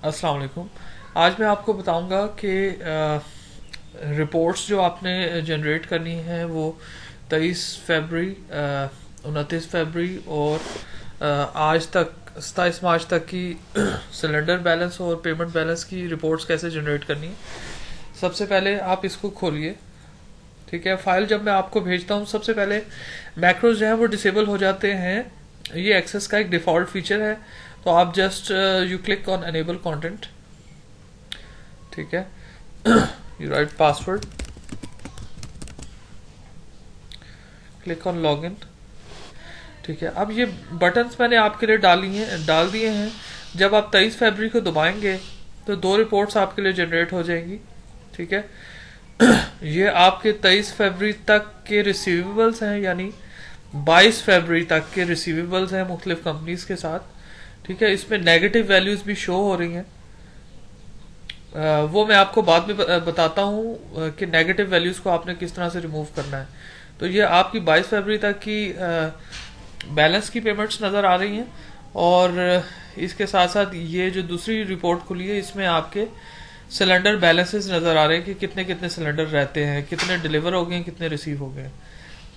अस्सलाम वालेकुम। आज मैं आपको बताऊंगा कि रिपोर्ट्स जो आपने जनरेट करनी है वो 23 फरवरी, 29 फरवरी और आज तक 27 मार्च तक की सिलेंडर बैलेंस और पेमेंट बैलेंस की रिपोर्ट्स कैसे जनरेट करनी है। सबसे पहले आप इसको खोलिए। ठीक है, फाइल जब मैं आपको भेजता हूँ सबसे पहले मैक्रोज जो है वो डिसेबल हो जाते हैं। ये एक्सेस का एक डिफ़ॉल्ट फीचर है। तो आप just you click on enable content. ठीक है, you right password, click on login. ठीक है, अब ये बटन्स मैंने आपके लिए डाल दिए हैं। जब आप 23 फरवरी को दबाएंगे तो दो रिपोर्ट्स आपके लिए जनरेट हो जाएंगी। ठीक है, ये आपके 23 फरवरी तक के रिसीवेबल्स हैं, यानी 22 फरवरी तक के रिसीवेबल्स हैं मुख्तलिफ कंपनीज के साथ। ठीक है, इसमें नेगेटिव वैल्यूज भी शो हो रही हैं। वो मैं आपको बाद में बताता हूँ कि नेगेटिव वैल्यूज को आपने किस तरह से रिमूव करना है। तो ये आपकी 22 फरवरी तक की बैलेंस की पेमेंट्स नज़र आ रही हैं। और इसके साथ साथ ये जो दूसरी रिपोर्ट खुली है इसमें आपके सिलेंडर बैलेंसेस नज़र आ रहे हैं कि कितने कितने सिलेंडर रहते हैं, कितने डिलीवर हो गए हैं, कितने रिसीव हो गए हैं।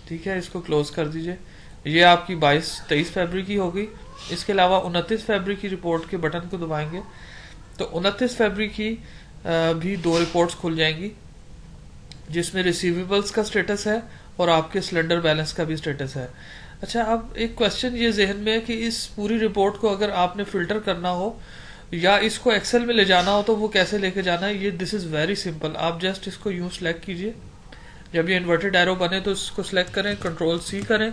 ठीक है, इसको क्लोज कर दीजिए। ये आपकी 23 फरवरी की होगी। इसके अलावा 29 फरवरी की रिपोर्ट के बटन को दबाएंगे तो 29 फरवरी की भी दो रिपोर्ट्स खुल जाएंगी जिसमें रिसीवेबल्स का स्टेटस है और आपके सिलेंडर बैलेंस का भी स्टेटस है। अच्छा, अब एक क्वेश्चन ये जहन में है कि इस पूरी रिपोर्ट को अगर आपने फिल्टर करना हो या इसको एक्सेल में ले जाना हो तो वो कैसे लेके जाना है। ये दिस इज़ वेरी सिंपल। आप जस्ट इसको यूं सेलेक्ट कीजिए। जब ये इन्वर्टेड एरो बने तो इसको सिलेक्ट करें, कंट्रोल सी करें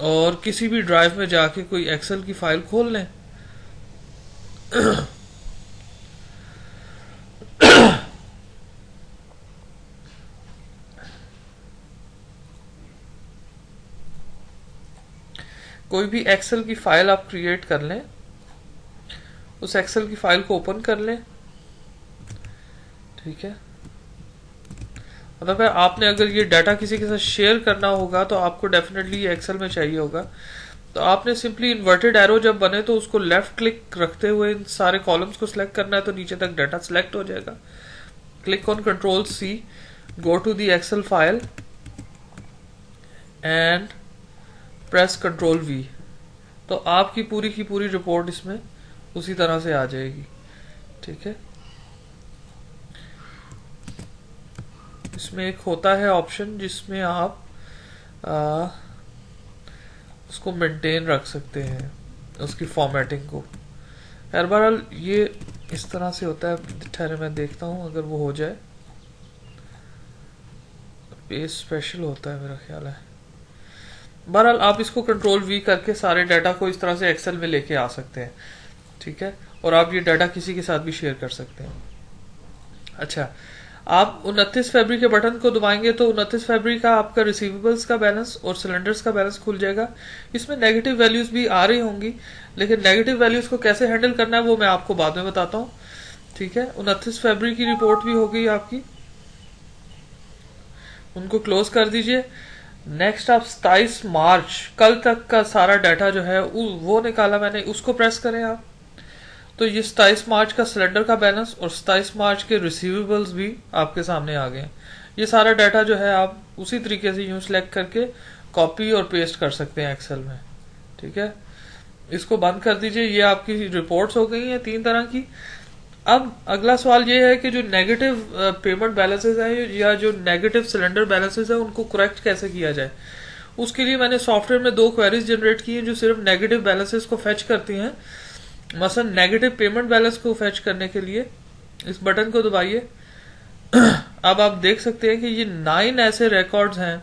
और किसी भी ड्राइव में जाके कोई एक्सेल की फाइल खोल लें। कोई भी एक्सेल की फाइल आप क्रिएट कर लें, उस एक्सेल की फाइल को ओपन कर लें। ठीक है, मतलब आपने अगर ये डाटा किसी के साथ शेयर करना होगा तो आपको डेफिनेटली ये एक्सेल में चाहिए होगा। तो आपने सिंपली इन्वर्टेड एरो जब बने तो उसको लेफ्ट क्लिक रखते हुए इन सारे कॉलम्स को सिलेक्ट करना है तो नीचे तक डाटा सिलेक्ट हो जाएगा। Click on control C, go to the Excel file and press control V. तो आपकी पूरी की पूरी रिपोर्ट इसमें उसी तरह से आ जाएगी। ठीक है, इसमें एक होता है ऑप्शन जिसमें आप उसको मेंटेन रख सकते हैं, उसकी फॉर्मेटिंग को। हर बार ये इस तरह से होता है। ठहरे मैं देखता हूँ अगर वो हो जाए। पेज स्पेशल होता है मेरा ख्याल है। बहरहाल आप इसको कंट्रोल वी करके सारे डाटा को इस तरह से एक्सेल में लेके आ सकते हैं। ठीक है, और आप ये डाटा किसी के साथ भी शेयर कर सकते हैं। अच्छा, आप 29 फरवरी के बटन को दबाएंगे तो 29 फरवरी का आपका रिसीवेबल्स का बैलेंस और सिलेंडर्स का बैलेंस खुल जाएगा। इसमें नेगेटिव वैल्यूज भी आ रही होंगी, लेकिन नेगेटिव वैल्यूज को कैसे हैंडल करना है वो मैं आपको बाद में बताता हूँ। ठीक है, 29 फरवरी की रिपोर्ट भी हो गई आपकी, उनको क्लोज कर दीजिए। नेक्स्ट आप 27 मार्च कल तक का सारा डाटा जो है वो निकाला मैंने, उसको प्रेस करें आप। तो ये 27 मार्च का सिलेंडर का बैलेंस और 27 मार्च के रिसीवेबल्स भी आपके सामने आ गए। ये सारा डाटा जो है आप उसी तरीके से यूं सेलेक्ट करके कॉपी और पेस्ट कर सकते हैं एक्सेल में। ठीक है, इसको बंद कर दीजिए। ये आपकी रिपोर्ट्स हो गई हैं 3 तरह की। अब अगला सवाल ये है कि जो नेगेटिव पेमेंट बैलेंसेस हैं या जो नेगेटिव सिलेंडर बैलेंसेस हैं उनको करेक्ट कैसे किया जाए। उसके लिए मैंने सॉफ्टवेयर में 2 क्वेरीज जनरेट की हैं जो सिर्फ नेगेटिव बैलेंसेस को फेच करती हैं। मसलन नेगेटिव पेमेंट बैलेंस को फेच करने के लिए इस बटन को दबाइए। अब आप देख सकते हैं कि ये 9 ऐसे रिकॉर्ड्स हैं,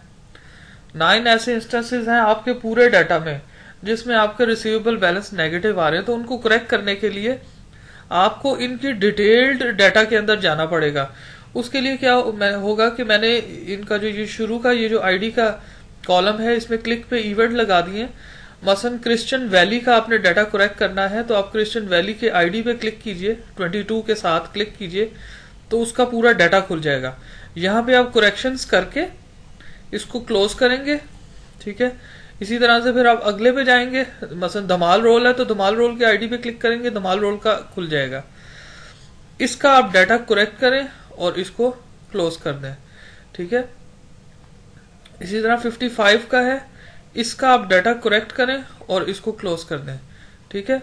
9 ऐसे इंस्टेंसेस हैं आपके पूरे डाटा में जिसमें आपके रिसीवेबल बैलेंस नेगेटिव आ रहे हैं। तो उनको करेक्ट करने के लिए आपको इनकी डिटेल्ड डाटा के अंदर जाना पड़ेगा। उसके लिए क्या होगा कि मैंने इनका जो ये शुरू का ये जो आईडी का कॉलम है इसमें क्लिक पे इवेंट लगा दिए। मसलन क्रिश्चियन वैली का आपने डाटा करेक्ट करना है तो आप क्रिश्चियन वैली के आईडी पे क्लिक कीजिए, 22 के साथ क्लिक कीजिए तो उसका पूरा डाटा खुल जाएगा। यहाँ पे आप करेक्शंस करके इसको क्लोज करेंगे। ठीक है, इसी तरह से फिर आप अगले पे जाएंगे, मसलन धमाल रोल है तो धमाल रोल के आईडी पे क्लिक करेंगे, धमाल रोल का खुल जाएगा। इसका आप डाटा करेक्ट करें और इसको क्लोज कर दें, ठीक है। इसी तरह 55 का है, इसका आप डाटा करेक्ट करें और इसको क्लोज कर दें, ठीक है।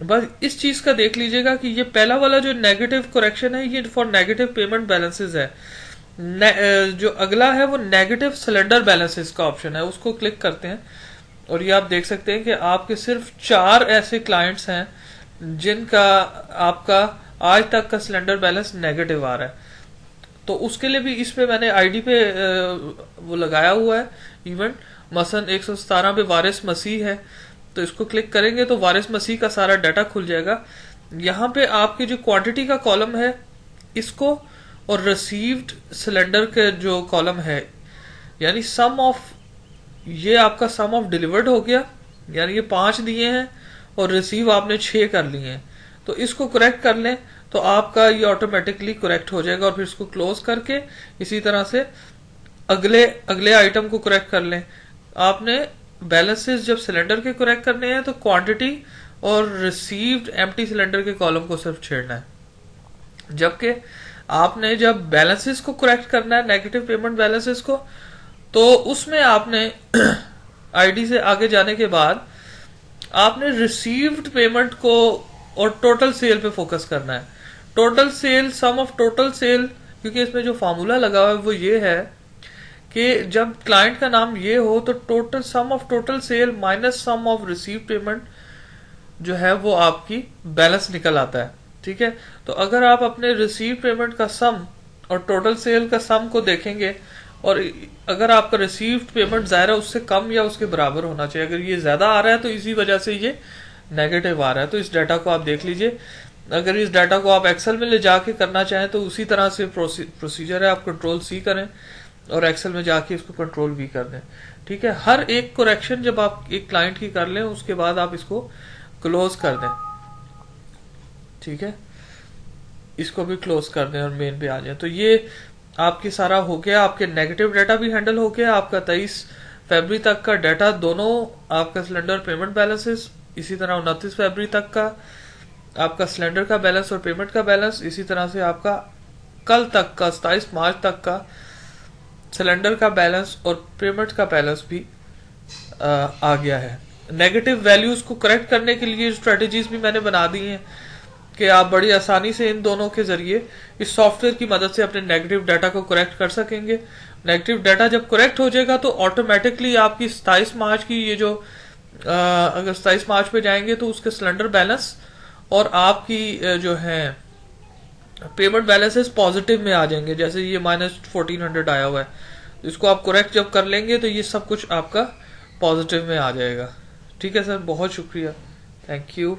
बस इस चीज का देख लीजिएगा कि ये पहला वाला जो नेगेटिव करेक्शन है ये फॉर नेगेटिव पेमेंट बैलेंसेस है। जो अगला है वो नेगेटिव सिलेंडर बैलेंसेस का ऑप्शन है, उसको क्लिक करते हैं और ये आप देख सकते हैं कि आपके सिर्फ 4 ऐसे क्लाइंट्स हैं जिनका आपका आज तक का सिलेंडर बैलेंस नेगेटिव आ रहा है। तो उसके लिए भी इस पे मैंने आईडी पे वो लगाया हुआ है इवेंट। मसलन 117 पे वारिस मसीह है, तो इसको क्लिक करेंगे तो वारिस मसीह का सारा डाटा खुल जाएगा। यहाँ पे आपकी जो क्वांटिटी का कॉलम है इसको और रिसीव्ड सिलेंडर के जो कॉलम है, यानी सम ऑफ, ये आपका सम ऑफ डिलीवर्ड हो गया, यानी ये 5 दिए हैं और रिसीव आपने 6 कर लिए हैं। तो इसको करेक्ट कर लें तो आपका ये ऑटोमेटिकली करेक्ट हो जाएगा। और फिर इसको क्लोज करके इसी तरह से अगले आइटम को करेक्ट कर लें। आपने बैलेंसेस जब सिलेंडर के करेक्ट करने हैं तो क्वांटिटी और रिसीव्ड एम्प्टी सिलेंडर के कॉलम को सिर्फ छेड़ना है, जबकि आपने जब बैलेंसेस को करेक्ट करना है, नेगेटिव पेमेंट बैलेंसेस को, तो उसमें आपने आईडी से आगे जाने के बाद आपने रिसीव्ड पेमेंट को और टोटल सेल पे फोकस करना है। Total sale, sum of total sale, क्योंकि इसमें जो फार्मूला लगा हुआ है वो ये है कि जब क्लाइंट का नाम ये हो तो total sum of total cell minus sum of receive payment जो है वो आपकी बैलेंस निकल आता है, ठीक है। तो अगर आप अपने रिसीव पेमेंट का सम और टोटल सेल का सम को देखेंगे और अगर आपका रिसीव्ड पेमेंट ज़ाहिर है उससे कम या उसके बराबर होना चाहिए, अगर ये ज्यादा आ रहा है तो इसी वजह से ये नेगेटिव आ रहा है। तो इस डाटा को आप देख लीजिए। अगर इस डाटा को आप एक्सेल में ले जाके करना चाहें तो उसी तरह से प्रोसीजर है, आप कंट्रोल सी करें और एक्सेल में जाके इसको कंट्रोल वी कर दें, ठीक है। हर एक करेक्शन जब आप एक क्लाइंट की कर लें उसके बाद आप इसको क्लोज कर दें, ठीक है। इसको भी क्लोज कर दें और मेन पे आ जाए। तो ये आपकी सारा हो गया, आपके नेगेटिव डाटा भी हैंडल हो गया, आपका 23 फरवरी तक का डाटा दोनों आपका सिलेंडर पेमेंट बैलेंसेस, इसी तरह 29 फरवरी तक का आपका सिलेंडर का बैलेंस और पेमेंट का बैलेंस, इसी तरह से आपका कल तक का 27 मार्च तक का सिलेंडर का बैलेंस और पेमेंट का बैलेंस भी आ गया है। नेगेटिव वैल्यूज को करेक्ट करने के लिए स्ट्रेटेजीज भी मैंने बना दी हैं कि आप बड़ी आसानी से इन दोनों के जरिए इस सॉफ्टवेयर की मदद से अपने नेगेटिव डाटा को करेक्ट कर सकेंगे। नेगेटिव डाटा जब करेक्ट हो जाएगा तो ऑटोमेटिकली आपकी 27 मार्च की ये जो अगर 27 मार्च पे जाएंगे तो उसके सिलेंडर बैलेंस और आपकी जो है पेमेंट बैलेंसेस पॉजिटिव में आ जाएंगे। जैसे ये -1400 आया हुआ है, इसको आप करेक्ट जब कर लेंगे तो ये सब कुछ आपका पॉजिटिव में आ जाएगा, ठीक है सर। बहुत शुक्रिया, थैंक यू।